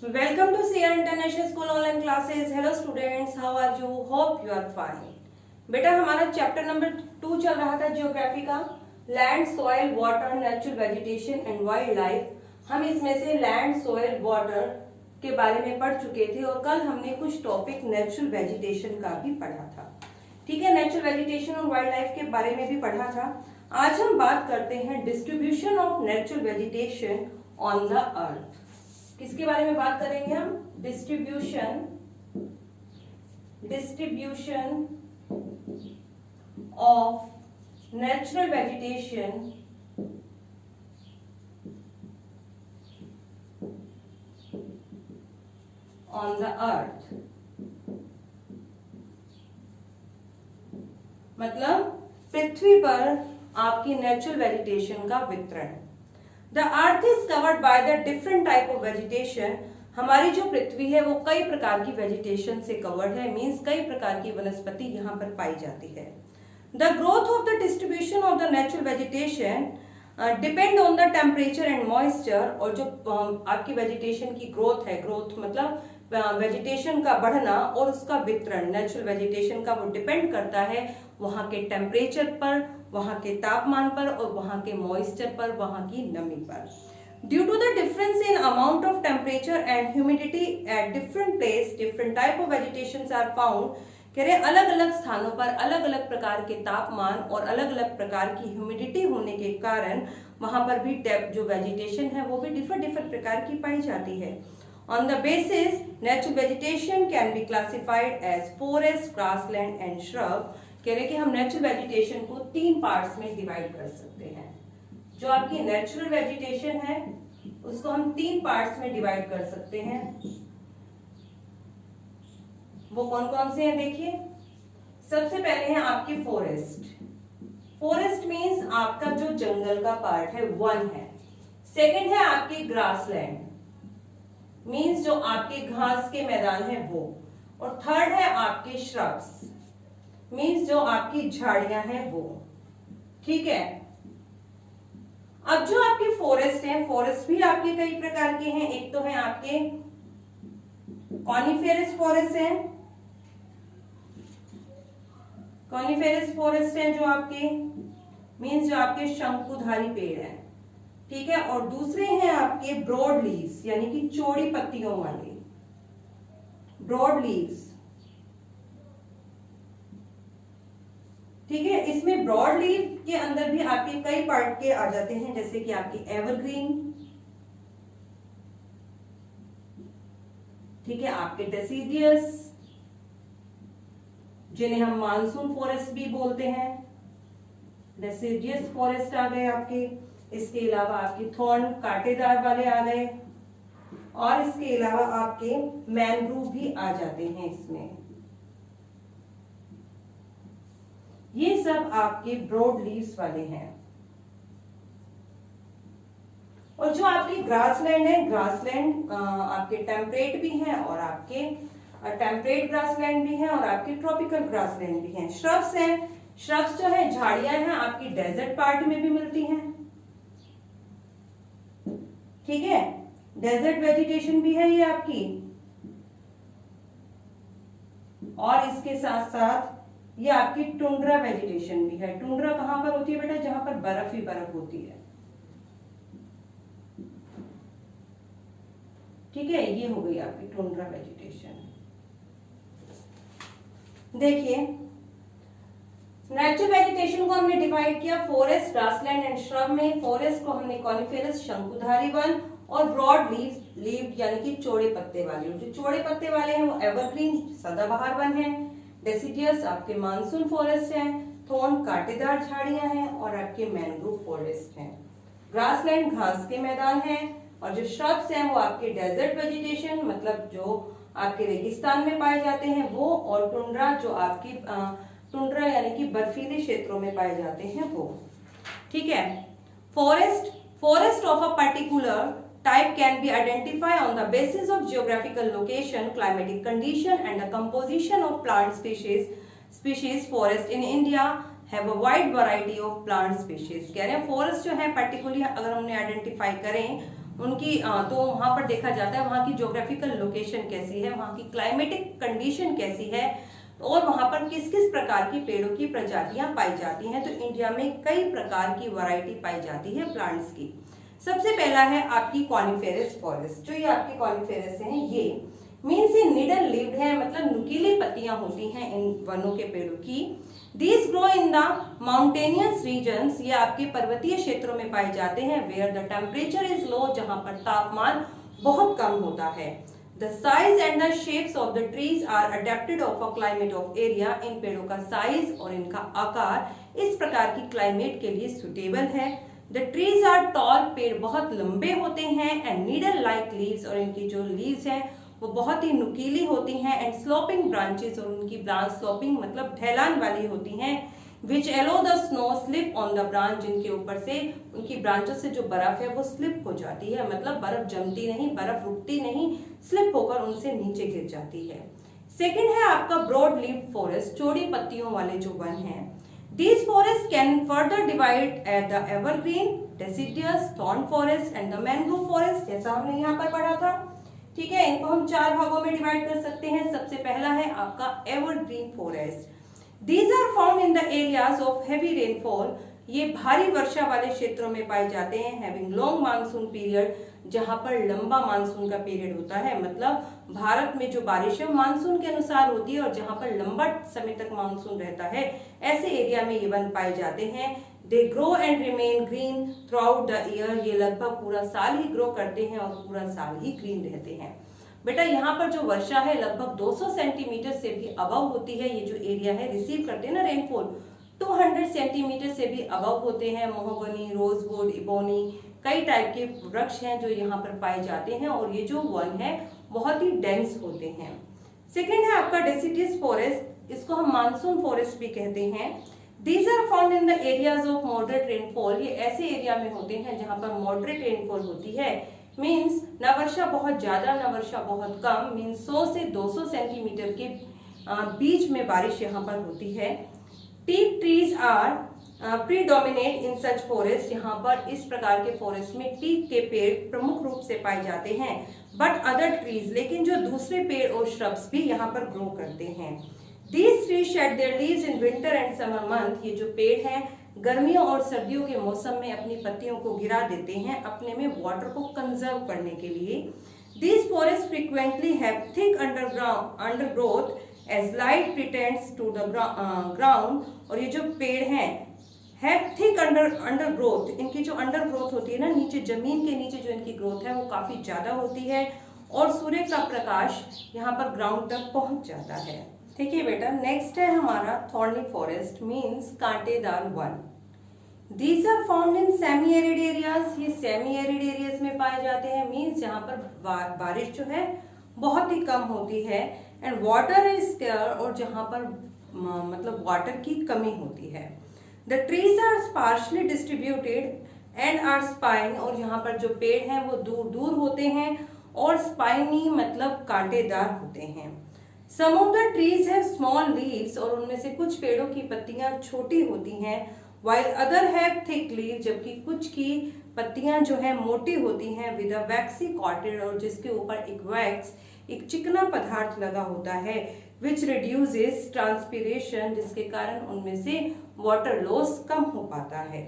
Welcome to CR International School online classes. Hello students, how are you? Hope you are fine. बेटा हमारा chapter number 2 चल रहा था geography का, land soil water natural vegetation and wild life. हम इसमें से लैंड सॉइल वाटर के बारे में पढ़ चुके थे और कल हमने कुछ टॉपिक नेचुरल वेजिटेशन का भी पढ़ा था। ठीक है, नेचुरल वेजिटेशन और वाइल्ड लाइफ के बारे में भी पढ़ा था। आज हम बात करते हैं distribution of natural vegetation on the earth. किसके बारे में बात करेंगे हम? Distribution of natural vegetation on the earth. मतलब पृथ्वी पर आपकी नेचुरल वेजिटेशन का वितरण। The earth is covered by the different type of vegetation। हमारी जो पृथ्वी है वो कई प्रकार की वेजिटेशन से कवर्ड है, मीन्स कई प्रकार की वनस्पति यहाँ पर पाई जाती है। The growth of the distribution of the natural vegetation depend on the temperature and moisture। और जो आपकी वेजिटेशन की ग्रोथ है, ग्रोथ मतलब वेजिटेशन का बढ़ना और उसका वितरण नेचुरल वेजिटेशन का, वो डिपेंड करता है वहाँ के टेम्परेचर पर, वहाँ के तापमान पर और वहाँ के मॉइस्चर पर, वहाँ की नमी पर। Due to the difference in amount of temperature and humidity at different place different type of vegetations are found. कह रहे अलग अलग स्थानों पर अलग अलग प्रकार के तापमान और अलग अलग प्रकार की ह्यूमिडिटी होने के कारण वहां पर भी जो वेजिटेशन है वो भी डिफरेंट प्रकार की पाई जाती है। On the basis, natural vegetation can be classified as forest, grassland and shrub। कह रहे कि हम नेचुरल वेजिटेशन को 3 पार्ट्स में डिवाइड कर सकते हैं। जो आपकी नेचुरल वेजिटेशन है उसको हम 3 पार्ट्स में डिवाइड कर सकते हैं। वो कौन कौन से हैं देखिए। सबसे पहले है आपकी फॉरेस्ट। फॉरेस्ट मीन्स आपका जो जंगल का पार्ट है, वन है। सेकंड है आपकी ग्रासलैंड, मीन्स जो आपके घास के मैदान है वो। और थर्ड है आपके श्रब्स, मीन्स जो आपकी झाड़ियां हैं वो। ठीक है, अब जो आपके फॉरेस्ट हैं, फॉरेस्ट भी आपके कई प्रकार के हैं। एक तो है आपके कॉनिफेरस फॉरेस्ट है, कॉनिफेरस फॉरेस्ट है जो आपके मीन्स जो आपके शंकुधारी पेड़ हैं। ठीक है, और दूसरे हैं आपके ब्रॉड लीव्स यानी कि चौड़ी पत्तियों वाले, ब्रॉड लीव्स। ठीक है, इसमें ब्रॉड लीव के अंदर भी आपके कई पार्ट के आ जाते हैं, जैसे कि आपकी एवरग्रीन, ठीक है, आपके डेसिडियस जिन्हें हम मानसून फॉरेस्ट भी बोलते हैं, डेसिडियस फॉरेस्ट आ गए आपके। इसके अलावा आपके थॉर्न कांटेदार वाले आ गए और इसके अलावा आपके मैनग्रोव भी आ जाते हैं इसमें। ये सब आपके ब्रॉड लीव्स वाले हैं। और जो आपकी ग्रासलैंड है, ग्रासलैंड आपके टेम्परेट भी हैं और आपके टेम्परेट ग्रासलैंड भी हैं और आपके ट्रॉपिकल ग्रासलैंड भी हैं। श्रब्स हैं, श्रब्स जो है झाड़ियां हैं आपकी डेजर्ट पार्ट में भी मिलती हैं। ठीक है, डेजर्ट वेजिटेशन भी है ये आपकी। और इसके साथ साथ ये आपकी टुंड्रा वेजिटेशन भी है। टुंड्रा कहां पर होती है बेटा? जहां पर बर्फ ही बर्फ होती है। ठीक है, ये हो गई आपकी टुंड्रा वेजिटेशन। देखिए, नेचुरल वेजिटेशन को हमने डिवाइड किया फॉरेस्ट, ग्रासलैंड एंड श्रब में। फॉरेस्ट को हमने कॉनिफेरस, शंकुधारी वन और ब्रॉड लीव यानी कि चौड़े पत्ते वाले। जो चौड़े पत्ते वाले हैं वो एवरग्रीन सदाबहार वन है, डेसिडियस आपके मानसून फॉरेस्ट है, थॉर्न कांटेदार झाड़ियां हैं और आपके मैनग्रोव फॉरेस्ट हैं। ग्रासलैंड घास के मैदान है और जो श्रब्स हैं वो आपके डेजर्ट वेजिटेशन मतलब जो आपके रेगिस्तान में पाए जाते हैं वो, और टुंड्रा जो आपकी टुंड्रा यानी कि बर्फीले क्षेत्रों में पाए जाते हैं वो। ठीक है, forest of a particular type can be identified on the basis of geographical location, climatic condition and the composition of plant species। Forest in India have a wide variety of plant species। कह रहे हैं forest जो है particularly अगर हमने identify करें उनकी तो वहां पर देखा जाता है वहां की ज्योग्राफिकल लोकेशन कैसी है, वहां की क्लाइमेटिक कंडीशन कैसी है और वहां पर किस किस प्रकार की पेड़ों की प्रजातियां पाई जाती हैं। तो इंडिया में कई प्रकार की वैरायटी पाई जाती है प्लांट्स की। सबसे पहला है आपकी कॉनिफेरस फॉरेस्ट। जो ये आपकी कॉनिफेरस हैं, ये मीन्स ये निडल लिव्ड है, मतलब नुकीली पत्तियां होती हैं इन वनों के पेड़ों की। These grow in the mountainous regions, ये आपके पर्वतीय क्षेत्रों में पाए जाते हैं, where the temperature is low, जहां पर तापमान बहुत कम होता है। The size and the shapes of the trees are adapted of a climate of area, इन पेड़ों का साइज और इनका आकार इस प्रकार की क्लाइमेट के लिए सुटेबल है। The trees are tall, पेड़ बहुत लंबे होते हैं, and needle like leaves, और इनकी जो लीव्स हैं वो बहुत ही नुकीली होती हैं, एंड स्लोपिंग ब्रांचेस, और उनकी ब्रांच स्लोपिंग मतलब ढलान वाली होती हैं, which allow the snow slip on the branch, जिनके ऊपर से उनकी ब्रांचों से जो बर्फ है वो स्लिप हो जाती है, मतलब बर्फ जमती नहीं, बर्फ रुकती नहीं, स्लिप होकर उनसे नीचे गिर जाती है। सेकेंड है आपका ब्रॉड लीफ फॉरेस्ट, चौड़ी पत्तियों वाले जो वन हैं। These forests can further divide at the evergreen, deciduous, thorn forest and the mangrove forest, जैसा हमने यहाँ पर पढ़ा था। ठीक है, इनको हम 4 भागों में डिवाइड कर सकते हैं। सबसे पहला है आपका evergreen forest. These are found in the areas of heavy rainfall, ये भारी वर्षा वाले क्षेत्रों में पाए जाते हैं। हैविंग लॉन्ग मानसून पीरियड, जहां पर लंबा मानसून का पीरियड होता है, मतलब भारत में जो बारिश है मानसून के अनुसार होती है और जहां पर लंबा समय तक मानसून रहता है, ऐसे एरिया में ये वन पाए जाते हैं। They grow and remain green through out the year, ये लगभग पूरा साल ही ग्रो करते हैं और पूरा साल ही ग्रीन रहते हैं। बेटा यहाँ पर जो वर्षा है लगभग 200 सेंटीमीटर से भी अबव होती है। ये जो एरिया है रिसीव करते हैं ना रेनफॉल, 200 सेंटीमीटर से भी अबव होते हैं। मोहगनी, रोजवुड, इबोनी, कई टाइप के वृक्ष हैं जो यहाँ पर पाए जाते हैं और ये जो वन है बहुत ही डेंस होते हैं। सेकेंड है आपका डेसिडियस फॉरेस्ट, इसको हम मानसून फॉरेस्ट भी कहते हैं। These are found in the areas of moderate rainfall, ये ऐसे एरिया में होते हैं जहाँ पर मॉडरेट रेनफॉल होती है, मीन्स न वर्षा बहुत ज्यादा न वर्षा बहुत कम, मीन्स 100 से 200 सेंटीमीटर के बीच में बारिश यहाँ पर होती है। Teak trees are predominate in such forest, यहाँ पर इस प्रकार के फॉरेस्ट में टीक के पेड़ प्रमुख रूप से पाए जाते हैं। बट अदर ट्रीज, लेकिन जो दूसरे पेड़ और श्रब्स भी यहाँ पर ग्रो करते हैं। These trees shed their leaves in winter and summer month, ये जो पेड़ हैं गर्मियों और सर्दियों के मौसम में अपनी पत्तियों को गिरा देते हैं अपने में वाटर को कंजर्व करने के लिए। These forests frequently have thick undergrowth as light pretends to the ground, और ये जो पेड़ हैं have thick undergrowth, इनकी जो अंडरग्रोथ होती है ना, नीचे जमीन के नीचे जो इनकी ग्रोथ है वो काफी ज्यादा होती है और सूर्य का प्रकाश यहाँ पर ग्राउंड तक पहुंच जाता है। ठीक है बेटा, नेक्स्ट है हमारा थॉर्नी फॉरेस्ट, मीन्स कांटेदार one. These are found in semi arid areas, ये सेमी एरिड एरियाज में पाए जाते हैं, मीन्स जहाँ पर बारिश जो है बहुत ही कम होती है, एंड वाटर इज स्केयर, और जहाँ पर मतलब वाटर की कमी होती है। The trees are sparsely distributed and are spine, और यहाँ पर जो पेड़ हैं वो दूर दूर होते हैं और स्पाइनी मतलब कांटेदार होते हैं। Some of the trees have small leaves, और उनमें से कुछ पेड़ों की पत्तियां छोटी होती हैं, while other have thick leaves, जबकि कुछ की पत्तियां जो है मोटी होती हैं, with a waxy coated, और जिसके ऊपर एक वैक्स एक चिकना पदार्थ लगा होता है, which reduces transpiration, जिसके कारण उनमें से वाटर लॉस कम हो पाता है।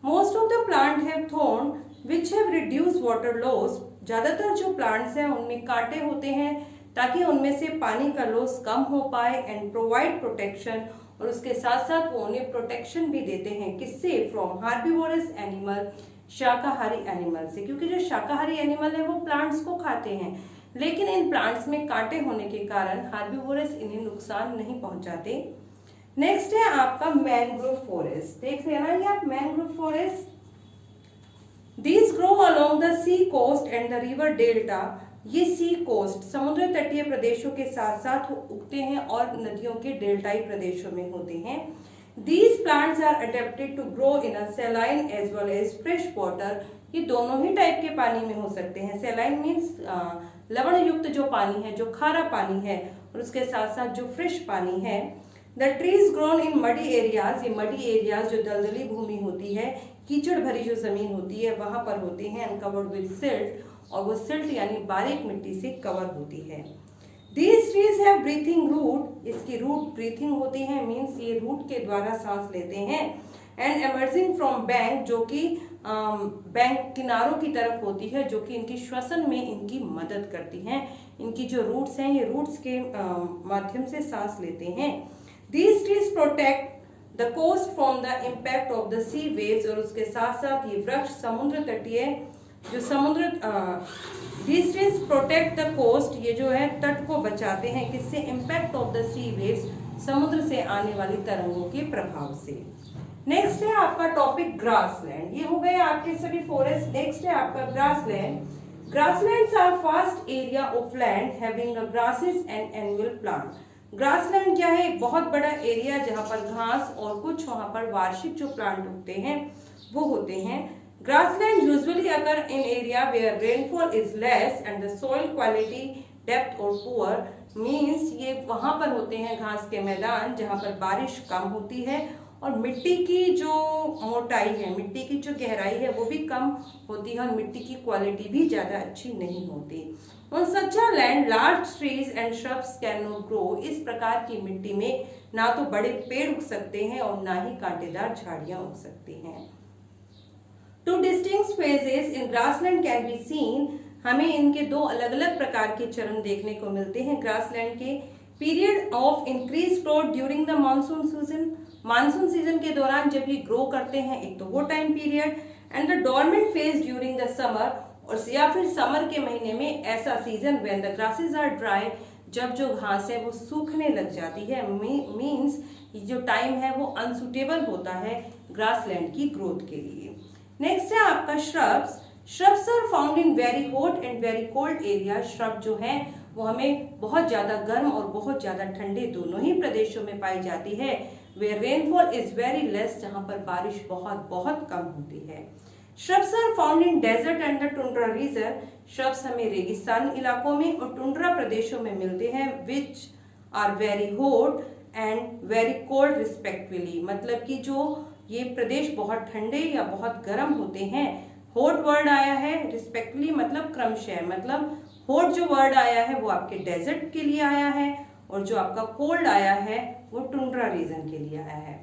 Most of the plant have thorn which have reduced water loss, ज्यादातर जो प्लांट्स हैं उनमें कांटे होते हैं ताकि उनमें से पानी का लॉस कम हो पाए, एंड प्रोवाइड प्रोटेक्शन, और उसके साथ साथ वो उन्हें प्रोटेक्शन भी देते हैं, किससे? फ्रॉम हार्बीवोरस एनिमल, शाकाहारी एनिमल से, क्योंकि जो शाकाहारी एनिमल है वो प्लांट्स को खाते हैं, लेकिन इन प्लांट्स में कांटे होने के कारण हार्बीवोरस इन्हें नुकसान नहीं पहुंचाते। नेक्स्ट है आपका मैंग्रोव फॉरेस्ट, देख रहे हैं ना ये आप mangrove forest. These grow along the sea coast and the river delta, ये सी कोस्ट समुद्र तटीय प्रदेशों के साथ साथ उगते हैं और नदियों के डेल्टाई प्रदेशों में होते हैं। These plants are adapted to grow in a saline as well as fresh water, ये दोनों ही टाइप के पानी में हो सकते हैं। saline मीन्स लवण युक्त जो पानी है, जो खारा पानी है, और उसके साथ साथ जो फ्रेश पानी है। The trees grown in muddy areas, ये मडी एरियाज जो दलदली भूमि होती है, कीचड़ भरी जो जमीन होती है वहां पर होते हैं, एंड कवर्ड विद सिल्ट, और वो सिल्ट यानी बारीक मिट्टी से कवर होती है। These trees have breathing root, इसकी रूट ब्रीथिंग होती है, मीन्स ये रूट के द्वारा सांस लेते हैं, एंड emerging from bank, जो कि बैंक किनारों की तरफ होती है, जो कि इनकी श्वसन में इनकी मदद करती हैं। इनकी जो रूट्स हैं ये रूट्स के माध्यम से सांस लेते हैं। These trees protect the coast from the impact of the sea waves, और उसके साथ साथ ये वृक्ष समुद्र तटीय जो समुद्र These trees protect the coast, ये जो है तट को बचाते हैं, किससे? Impact of the sea waves, समुद्र से आने वाली तरंगों के प्रभाव से। नेक्स्ट है आपका टॉपिक ग्रासलैंड। ये हो गए आपके सभी फॉरेस्ट। नेक्स्ट है आपका grassland. Grasslands are vast area of land having grasses and annual plant. Grassland क्या है? एक बहुत बड़ा एरिया जहां पर घास और कुछ वहां पर वार्षिक जो प्लांट उगते हैं वो होते हैं। Grassland usually occur in area where rainfall is less and the soil quality, depth or poor, means ये वहाँ पर होते हैं घास के मैदान जहाँ पर बारिश कम होती है और मिट्टी की जो मोटाई है, मिट्टी की जो गहराई है वो भी कम होती है और मिट्टी की क्वालिटी भी ज़्यादा अच्छी नहीं होती। On such a land, large trees and shrubs cannot grow। इस प्रकार की मिट्टी में ना तो बड़े पेड़ उग सकते हैं और ना ही कांटेदार झाड़ियाँ उग सकती हैं। Two distinct phases in grassland can be seen। हमें इनके दो अलग अलग प्रकार के चरण देखने को मिलते हैं ग्रासलैंड के। Period of increase growth during the monsoon season, monsoon season के दौरान जब ये ग्रो करते हैं, एक तो वो time period, and the dormant phase during the summer, और या फिर समर के महीने में ऐसा season when the grasses are dry, जब जो घास है वो सूखने लग जाती है, मीन्स जो टाइम है वो अनसुटेबल होता है ग्रासलैंड की ग्रोथ के लिए। नेक्स्ट है आपका shrubs. Shrubs are found in very hot and very cold area. Shrub जो है वो हमें बहुत ज्यादा गर्म और बहुत ज्यादा ठंडे दोनों ही प्रदेशों में पाई जाती है। Where rainfall is very less, जहां पर बारिश बहुत बहुत कम होती है। Shrubs are found in desert and the tundra region. Shrubs हमें रेगिस्तानी इलाकों में और टुंड्रा प्रदेशों में मिलते हैं, which are very hot and very cold respectively. मतलब कि जो ये प्रदेश बहुत ठंडे या बहुत गर्म होते हैं। हॉट वर्ड आया है, रिस्पेक्टली मतलब क्रमशः, मतलब हॉट जो वर्ड आया है वो आपके डेजर्ट के लिए आया है और जो आपका कोल्ड आया है वो टुंड्रा रीजन के लिए आया है।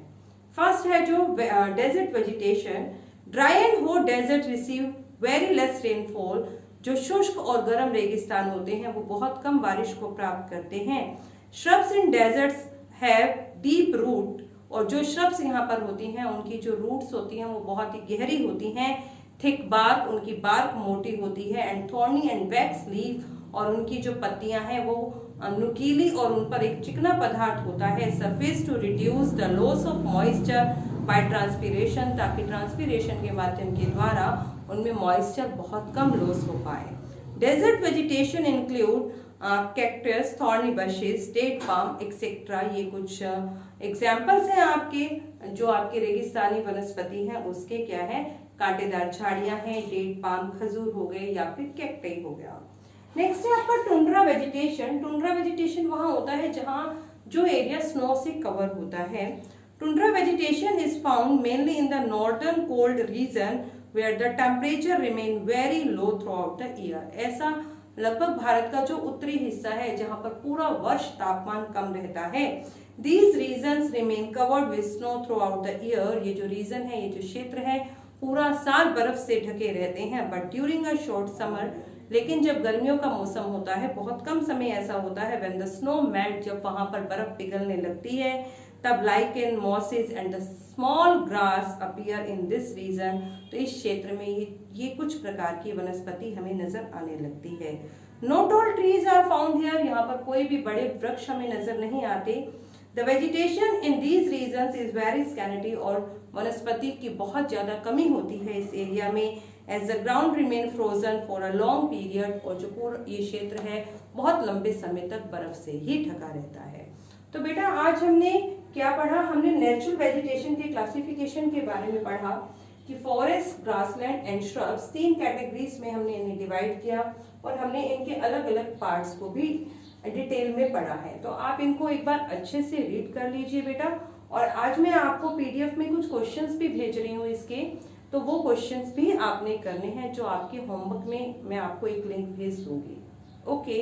फर्स्ट है जो desert vegetation. Dry and hot desert receive very less rainfall. जो शुष्क और गर्म रेगिस्तान होते हैं वो बहुत कम बारिश को प्राप्त करते हैं। Shrubs in deserts have deep root, और जो श्रब्स यहाँ पर होती हैं उनकी जो रूट्स होती हैं वो बहुत ही गहरी होती हैं। थिक बार्क, उनकी बार्क मोटी होती है, and thorny and wax leaf, और उनकी जो पत्तियां हैं वो नुकीली और उन पर एक चिकना पदार्थ होता है। Surface to reduce the loss of moisture by transpiration, ताकि ट्रांसपीरेशन के माध्यम के द्वारा उनमें मॉइस्चर बहुत कम लॉस हो पाए। Desert vegetation include cactus, thorny bushes, date palm etcetera. ये कुछ एग्जाम्पल्स हैं आपके जो आपके रेगिस्तानी वनस्पति हैं उसके क्या है, कांटेदार झाड़ियां हैं, डेट पाम, खजूर हो गए या फिर कैक्टई हो गया। नेक्स्ट है आपका टुंड्रा वेजिटेशन। टुंड्रा वेजिटेशन वहां होता है जहां जो एरिया स्नो से कवर होता है। Tundra vegetation is found mainly in the northern cold region where the temperature remain very low throughout the year. ऐसा लगभग भारत का जो उत्तरी हिस्सा है जहां पर पूरा वर्ष तापमान कम रहता है। These regions remain covered with snow throughout the year। ये जो रीजन है, ये जो क्षेत्र है पूरा साल बर्फ से ढके रहते हैं। But during a short summer, लेकिन जब गर्मियों का मौसम होता है बहुत कम समय ऐसा होता है व्हेन द स्नो मेल्ट, जब वहां पर बर्फ पिघलने लगती है, तब lichen, mosses and the small grass appear in this region. तो इस क्षेत्र में ये कुछ प्रकार की वनस्पति हमें नजर आने लगती है। Not all trees are found here. यहाँ पर कोई भी बड़े वृक्ष हमें नजर नहीं आते। The vegetation in these regions is very scanty, और वनस्पति की बहुत ज्यादा कमी होती है इस एरिया में। As the ground remain frozen for a long period, और जो पूरा ये क्षेत्र है बहुत लंबे समय तक बर्फ से ही ढका रहता है। तो बेटा आज हमने क्या पढ़ा, हमने नेचुरल वेजिटेशन के क्लासिफिकेशन के बारे में पढ़ा कि forest, grassland and shrubs 3 categories में हमने इन्हें डिवाइड किया और हमने इनके अलग अलग पार्ट्स को भी डिटेल में पढ़ा है। तो आप इनको एक बार अच्छे से रीड कर लीजिए बेटा। और आज मैं आपको पीडीएफ में कुछ क्वेश्चंस भी भेज रही हूँ इसके, तो वो क्वेश्चंस भी आपने करने हैं, जो आपके होमवर्क में मैं आपको एक लिंक भेज दूंगी। ओके।